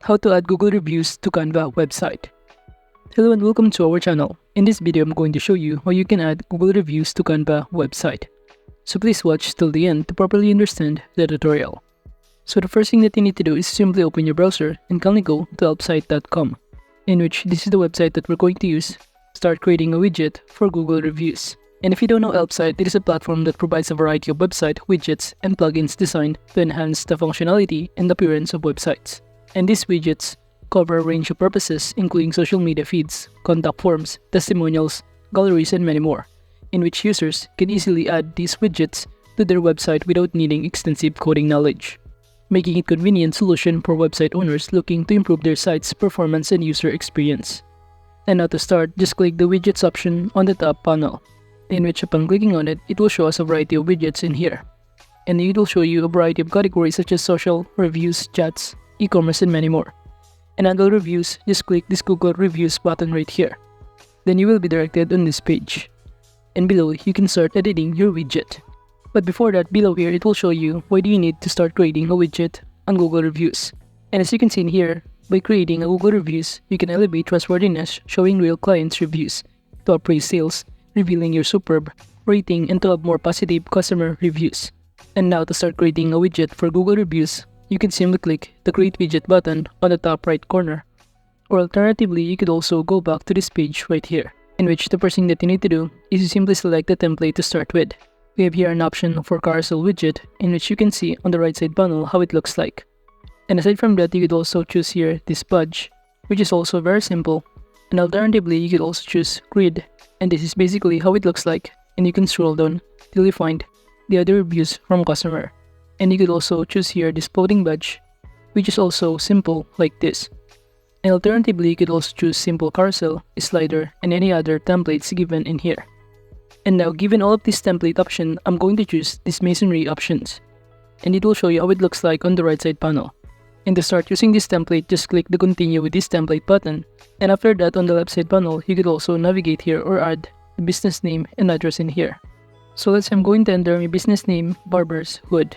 How to add Google reviews to Canva website. Hello and welcome to our channel. In this video, I'm going to show you how you can add Google reviews to Canva website. So please watch till the end to properly understand the tutorial. So the first thing that you need to do is simply open your browser and kindly go to helpsite.com, in which this is the website that we're going to use to start creating a widget for Google reviews. And if you don't know Helpsite, it is a platform that provides a variety of website widgets and plugins designed to enhance the functionality and appearance of websites. And these widgets cover a range of purposes including social media feeds, contact forms, testimonials, galleries, and many more, in which users can easily add these widgets to their website without needing extensive coding knowledge, making it a convenient solution for website owners looking to improve their site's performance and user experience. And now to start, just click the widgets option on the top panel, in which upon clicking on it, it will show us a variety of widgets in here. And it will show you a variety of categories such as social, reviews, chats, e-commerce, and many more. And under reviews, just click this Google reviews button right here. Then you will be directed on this page. And below, you can start editing your widget. But before that, below here, it will show you why do you need to start creating a widget on Google reviews. And as you can see in here, by creating a Google reviews, you can elevate trustworthiness, showing real clients' reviews, to appraise sales, revealing your superb rating, and to have more positive customer reviews. And now to start creating a widget for Google reviews, you can simply click the Create Widget button on the top right corner. Or alternatively, you could also go back to this page right here, in which the first thing that you need to do is to simply select the template to start with. We have here an option for carousel widget, in which you can see on the right side panel how it looks like. And aside from that, you could also choose here this badge, which is also very simple. And alternatively, you could also choose grid, and this is basically how it looks like, and you can scroll down till you find the other reviews from customer. And you could also choose here this floating badge, which is also simple like this. And alternatively, you could also choose simple carousel, slider, and any other templates given in here. And now, given all of these template options, I'm going to choose these masonry options, and it will show you how it looks like on the right side panel. And to start using this template, just click the continue with this template button, and after that on the left side panel, you could also navigate here or add the business name and address in here. So let's say I'm going to enter my business name, Barber's Hood,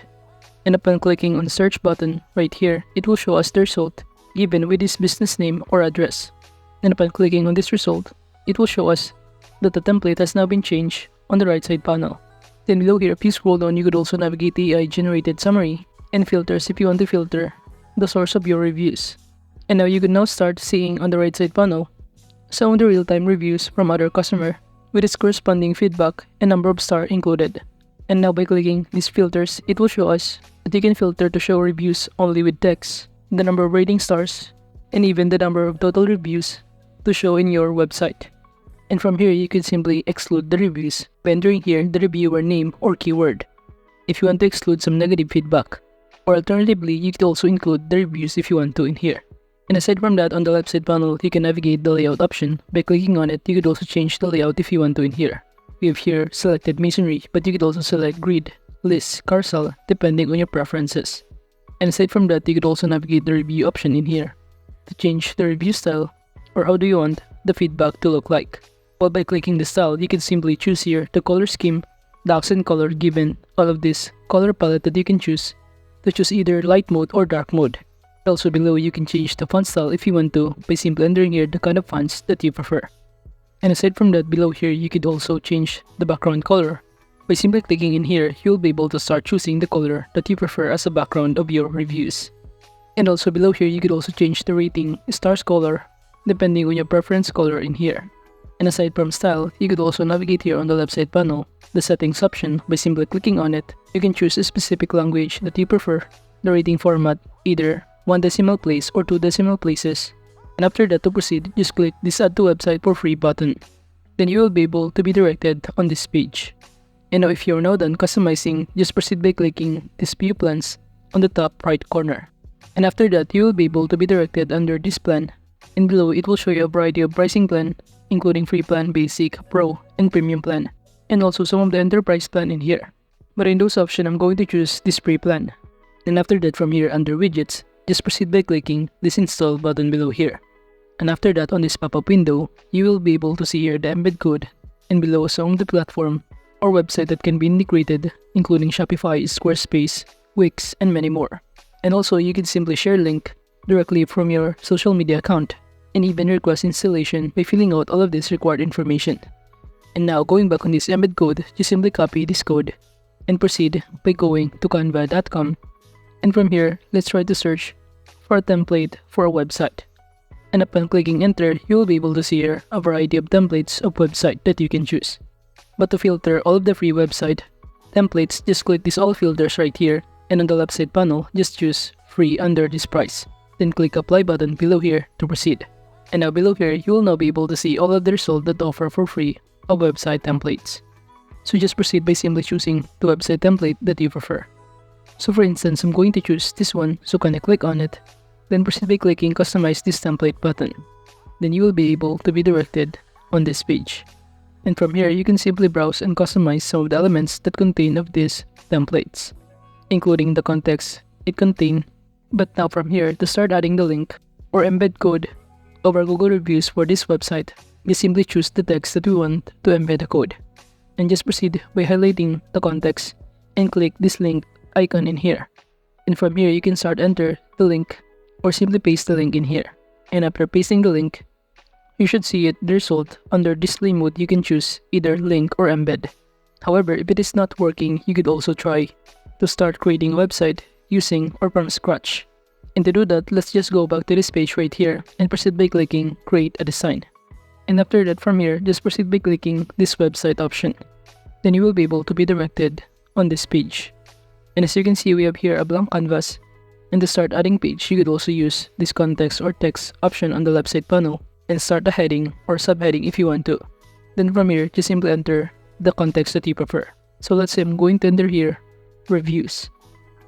and upon clicking on the search button right here, it will show us the result given with this business name or address. And upon clicking on this result, it will show us that the template has now been changed on the right side panel. Then below here, if you scroll down, you could also navigate the AI generated summary and filters if you want to filter the source of your reviews. And now you can now start seeing on the right side panel some of the real-time reviews from other customer with its corresponding feedback and number of star included. And now by clicking these filters, it will show us that you can filter to show reviews only with text, the number of rating stars, and even the number of total reviews to show in your website. And from here, you can simply exclude the reviews by entering here the reviewer name or keyword if you want to exclude some negative feedback. Or alternatively, you could also include the reviews if you want to in here. And aside from that, on the left side panel, you can navigate the layout option. By clicking on it, you could also change the layout if you want to in here. We have here selected masonry, but you could also select grid, list, carousel, depending on your preferences. And aside from that, you could also navigate the review option in here to change the review style or how do you want the feedback to look like. Well, by clicking the style, you can simply choose here the color scheme, the accent color given, all of this color palette that you can choose to choose either light mode or dark mode. Also below, you can change the font style if you want to by simply entering here the kind of fonts that you prefer. And aside from that, below here, you could also change the background color. By simply clicking in here, you'll be able to start choosing the color that you prefer as a background of your reviews. And also below here, you could also change the rating stars color depending on your preference color in here. And aside from style, you could also navigate here on the left side panel, the settings option. By simply clicking on it, you can choose a specific language that you prefer, the rating format, either 1 decimal place or 2 decimal places. And after that, to proceed, just click this Add to Website for Free button. Then you will be able to be directed on this page. And now if you are now done customizing, just proceed by clicking this View Plans on the top right corner. And after that, you will be able to be directed under this plan. And below, it will show you a variety of pricing plan, including free plan, basic, pro, and premium plan, and also some of the enterprise plan in here. But in those options, I'm going to choose this free plan. And after that, from here under widgets, just proceed by clicking this install button below here. And after that, on this pop-up window, you will be able to see here the embed code, and below some of the platform or website that can be integrated, including Shopify, Squarespace, Wix, and many more. And also, you can simply share link directly from your social media account, and even request installation by filling out all of this required information. And now going back on this embed code, just simply copy this code and proceed by going to canva.com, and from here, let's try to search for a template for a website. And upon clicking enter, you will be able to see here a variety of templates of website that you can choose. But to filter all of the free website templates, just click these all filters right here, and on the left side panel, just choose free under this price. Then click apply button below here to proceed. And now below here, you will now be able to see all of the results that offer for free of website templates. So just proceed by simply choosing the website template that you prefer. So for instance, I'm going to choose this one, so can I click on it, then proceed by clicking customize this template button. Then you will be able to be directed on this page. And from here, you can simply browse and customize some of the elements that contain of these templates, including the context it contains. But now from here, to start adding the link or embed code of our Google reviews for this website, we simply choose the text that we want to embed the code. And just proceed by highlighting the context and click this link icon in here. And from here, you can start enter the link or simply paste the link in here. And after pasting the link, you should see it the result. Under display mode, you can choose either link or embed. However, if it is not working, you could also try to start creating a website using or from scratch. And to do that, let's just go back to this page right here and proceed by clicking create a design. And after that, from here, just proceed by clicking this website option. Then you will be able to be directed on this page. And as you can see, we have here a blank canvas. And to start adding page, you could also use this context or text option on the left side panel and start a heading or subheading if you want to. Then from here, just simply enter the context that you prefer. So let's say I'm going to enter here reviews.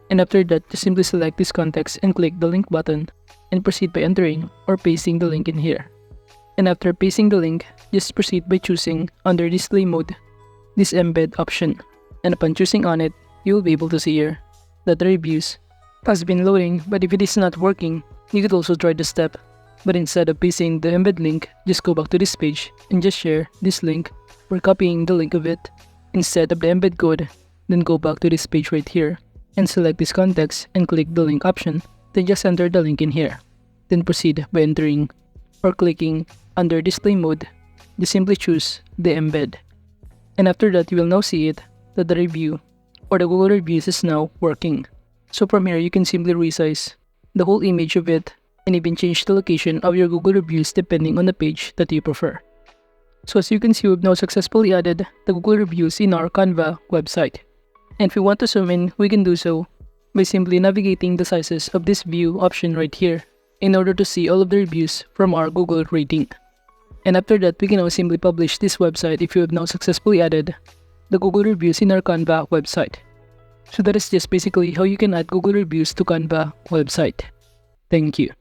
And after that, just simply select this context and click the link button and proceed by entering or pasting the link in here. And after pasting the link, just proceed by choosing under display mode this embed option. And upon choosing on it, you will be able to see here that the reviews has been loading. But if it is not working, you could also try the step. But instead of pasting the embed link, just go back to this page and just share this link or copying the link of it instead of the embed code. Then go back to this page right here and select this context and click the link option. Then just enter the link in here. Then proceed by entering or clicking under display mode. Just simply choose the embed. And after that, you will now see it that the review or the Google reviews is now working. So from here, you can simply resize the whole image of it and even change the location of your Google reviews depending on the page that you prefer. So as you can see, we've now successfully added the Google reviews in our Canva website. And if we want to zoom in, we can do so by simply navigating the sizes of this view option right here in order to see all of the reviews from our Google rating. And after that, we can now simply publish this website if you have now successfully added the Google reviews in our Canva website. So that is just basically how you can add Google reviews to Canva website. Thank you.